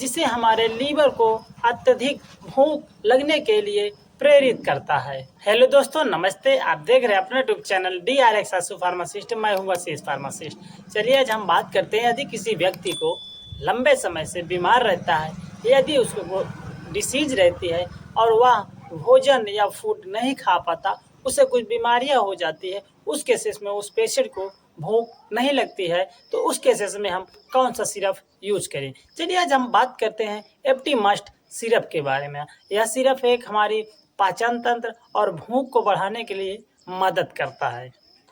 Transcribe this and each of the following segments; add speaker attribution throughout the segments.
Speaker 1: जिसे हमारे लीवर को अत्यधिक भूख लगने के लिए प्रेरित करता है। हेलो दोस्तों, नमस्ते। आप देख रहे हैं अपना यूट्यूब चैनल DRX आशु फार्मासिस्ट। मैं हूं वसीस फार्मासिस्ट। चलिए आज हम बात करते हैं, यदि किसी व्यक्ति को लंबे समय से बीमार रहता है, यदि उसको डिसीज रहती है और वह भोजन या फूड नहीं खा पाता, उसे कुछ बीमारियां हो जाती है, उस केसेस में उस पेशेंट को भूख नहीं लगती है, तो उस केसेस में हम कौन सा सिरप यूज करें। चलिए आज हम बात करते हैं एप्टीमस्ट सिरप के बारे में। यह सिरप एक हमारी पाचन तंत्र और भूख को बढ़ाने के लिए मदद करता है।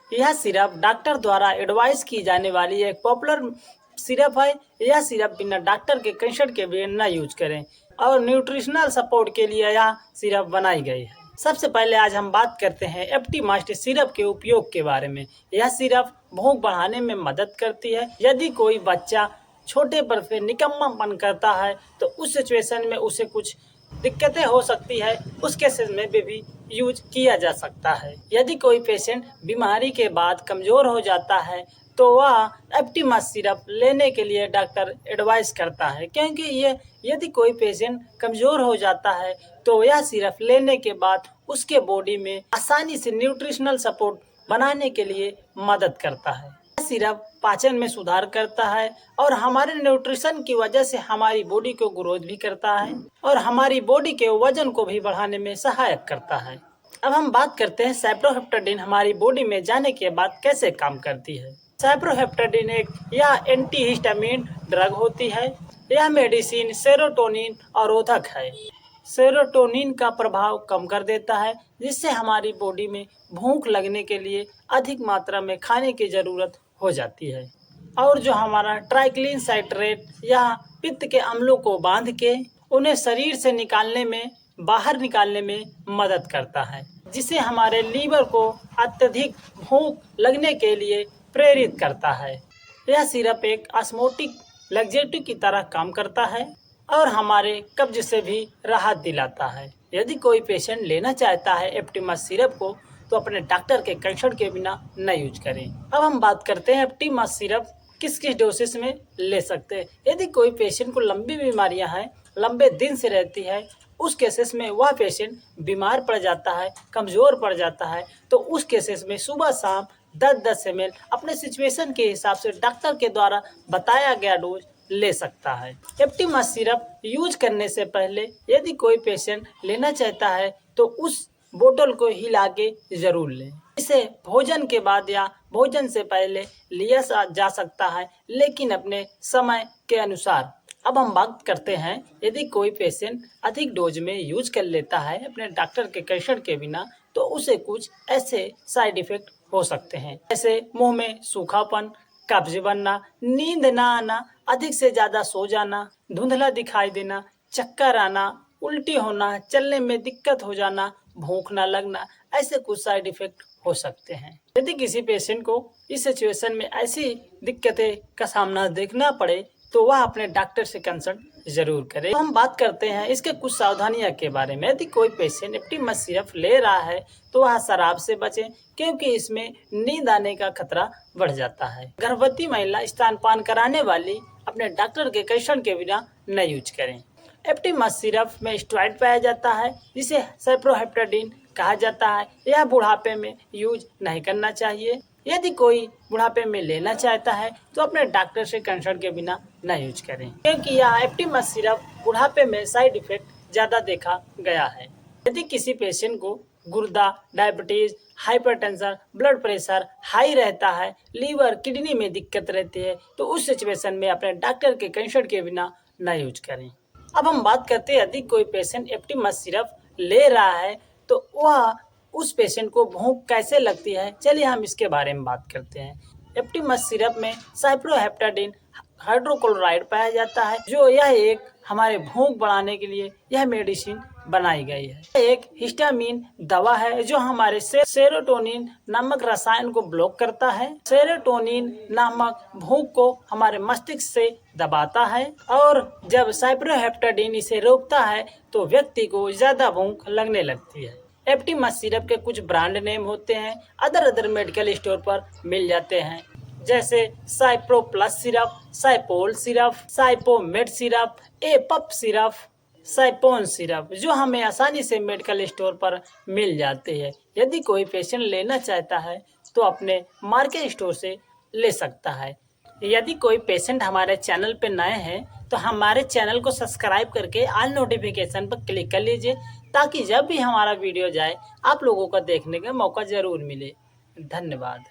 Speaker 1: यह सिरप डॉक्टर द्वारा एडवाइस की जाने वाली एक पॉपुलर सिरप है। यह सिरप बिना डॉक्टर के कंसल्ट के बिना न यूज करें और न्यूट्रिशनल सपोर्ट के लिए यह सिरप बनाई गई है। सबसे पहले आज हम बात करते हैं एप्टीमस्ट सिरप के उपयोग के बारे में। यह सिरप भूख बढ़ाने में मदद करती है। यदि कोई बच्चा छोटे पर फिर निकम्मापन करता है तो उस सिचुएशन में उसे कुछ दिक्कतें हो सकती है, उस केसेस में भी यूज किया जा सकता है। यदि कोई पेशेंट बीमारी के बाद कमज़ोर हो जाता है तो वह एप्टीमस्ट सिरप लेने के लिए डॉक्टर एडवाइस करता है, क्योंकि ये यदि कोई पेशेंट कमज़ोर हो जाता है तो यह सिरप लेने के बाद उसके बॉडी में आसानी से न्यूट्रिशनल सपोर्ट बनाने के लिए मदद करता है। यह सिरप पाचन में सुधार करता है और हमारे न्यूट्रिशन की वजह से हमारी बॉडी को ग्रोथ भी करता है और हमारी बॉडी के वजन को भी बढ़ाने में सहायक करता है। अब हम बात करते हैं साइप्रोहेप्टाडीन हमारी बॉडी में जाने के बाद कैसे काम करती है। साइप्रोहेप्टाडीन एक यह एंटीहिस्टामिन ड्रग होती है। यह मेडिसिन सेरोटोनिन अवरोधक है। सेरोटोनिन का प्रभाव कम कर देता है, जिससे हमारी बॉडी में भूख लगने के लिए अधिक मात्रा में खाने की ज़रूरत हो जाती है और जो हमारा ट्राइग्लिसराइड या पित्त के अम्लों को बांध के उन्हें शरीर से बाहर निकालने में मदद करता है, जिसे हमारे लीवर को अत्यधिक भूख लगने के लिए प्रेरित करता है। यह सिरप एक ऑस्मोटिक लैक्सेटिव की तरह काम करता है और हमारे कब्ज से भी राहत दिलाता है। यदि कोई पेशेंट लेना चाहता है एप्टीमस्ट सिरप को तो अपने डॉक्टर के कंसल्ट के बिना न यूज करें। अब हम बात करते हैं एप्टीमस्ट सिरप किस किस डोसेस में ले सकते हैं। यदि कोई पेशेंट को लंबी बीमारियां हैं, लंबे दिन से रहती है, उस केसेस में वह पेशेंट बीमार पड़ जाता है, कमज़ोर पड़ जाता है, तो उस केसेस में सुबह शाम 10-10 ml अपने सिचुएशन के हिसाब से डॉक्टर के द्वारा बताया गया डोज ले सकता है। एप्टीमस्ट सिरप यूज करने से पहले यदि कोई पेशेंट लेना चाहता है तो उस बोतल को हिला के जरूर लें। इसे भोजन के बाद या भोजन से पहले लिया जा सकता है, लेकिन अपने समय के अनुसार। अब हम बात करते हैं, यदि कोई पेशेंट अधिक डोज में यूज कर लेता है अपने डॉक्टर के कंसल्ट के बिना, तो उसे कुछ ऐसे साइड इफेक्ट हो सकते हैं, जैसे मुंह में सूखापन, कब्ज बनना, नींद ना आना, अधिक से ज़्यादा सो जाना, धुंधला दिखाई देना, चक्कर आना, उल्टी होना, चलने में दिक्कत हो जाना, भूख ना लगना, ऐसे कुछ साइड इफेक्ट हो सकते हैं। यदि किसी पेशेंट को इस सिचुएशन में ऐसी दिक्कतें का सामना देखना पड़े तो वह अपने डॉक्टर से कंसल्ट जरूर करें। तो हम बात करते हैं इसके कुछ सावधानियां के बारे में। यदि कोई पेशेंट एप्टीमस्ट सिरप ले रहा है तो वह शराब से बचें, क्योंकि इसमें नींद आने का खतरा बढ़ जाता है। गर्भवती महिला स्तनपान कराने वाली अपने डॉक्टर के कंसल्ट के बिना न यूज करें। एप्टीमस्ट सिरप में स्टेरॉइड पाया जाता है, जिसे साइप्रोहेप्टाडीन कहा जाता है। यह बुढ़ापे में यूज नहीं करना चाहिए। यदि कोई बुढ़ापे में लेना चाहता है तो अपने डॉक्टर से कंसल्ट के बिना न यूज करें, क्योंकि यह एप्टीमस्ट सिरप बुढ़ापे में साइड इफेक्ट ज़्यादा देखा गया है। यदि किसी पेशेंट को गुर्दा, diabetes, hypertension, blood pressure high रहता है, लीवर, किडनी में दिक्कत रहती है, तो उस सिचुएशन में अपने डॉक्टर के कंसल्ट के बिना न यूज करें। अब हम बात करते हैं, यदि कोई पेशेंट एप्टीमस्ट सिरप ले रहा है तो वह उस पेशेंट को भूख कैसे लगती है, चलिए हम इसके बारे में बात करते हैं। एप्टीमस्ट सिरप में साइप्रोहेप्टाडीन हाइड्रोक्लोराइड पाया जाता है, जो यह एक हमारे भूख बढ़ाने के लिए यह मेडिसिन बनाई गई है। एक हिस्टामिन दवा है जो हमारे सेरोटोनिन नामक रसायन को ब्लॉक करता है। सेरोटोनिन नामक भूख को हमारे मस्तिष्क से दबाता है और जब साइप्रोहेप्टाडीन इसे रोकता है तो व्यक्ति को ज्यादा भूख लगने लगती है। एप्टीमस्ट सिरप के कुछ ब्रांड नेम होते हैं, अदर मेडिकल स्टोर पर मिल जाते हैं। जैसे साइप्रो प्लस सिरप, साइपोल सिरप, साइपोमेट सिरप, एपप सिरप, साइपोन सिरप, जो हमें आसानी से मेडिकल स्टोर पर मिल जाते हैं। यदि कोई पेशेंट लेना चाहता है तो अपने मार्केट स्टोर से ले सकता है। यदि कोई पेशेंट हमारे चैनल पे नए हैं तो हमारे चैनल को सब्सक्राइब करके ऑल नोटिफिकेशन पर क्लिक कर लीजिए, ताकि जब भी हमारा वीडियो जाए आप लोगों को देखने का मौका ज़रूर मिले। धन्यवाद।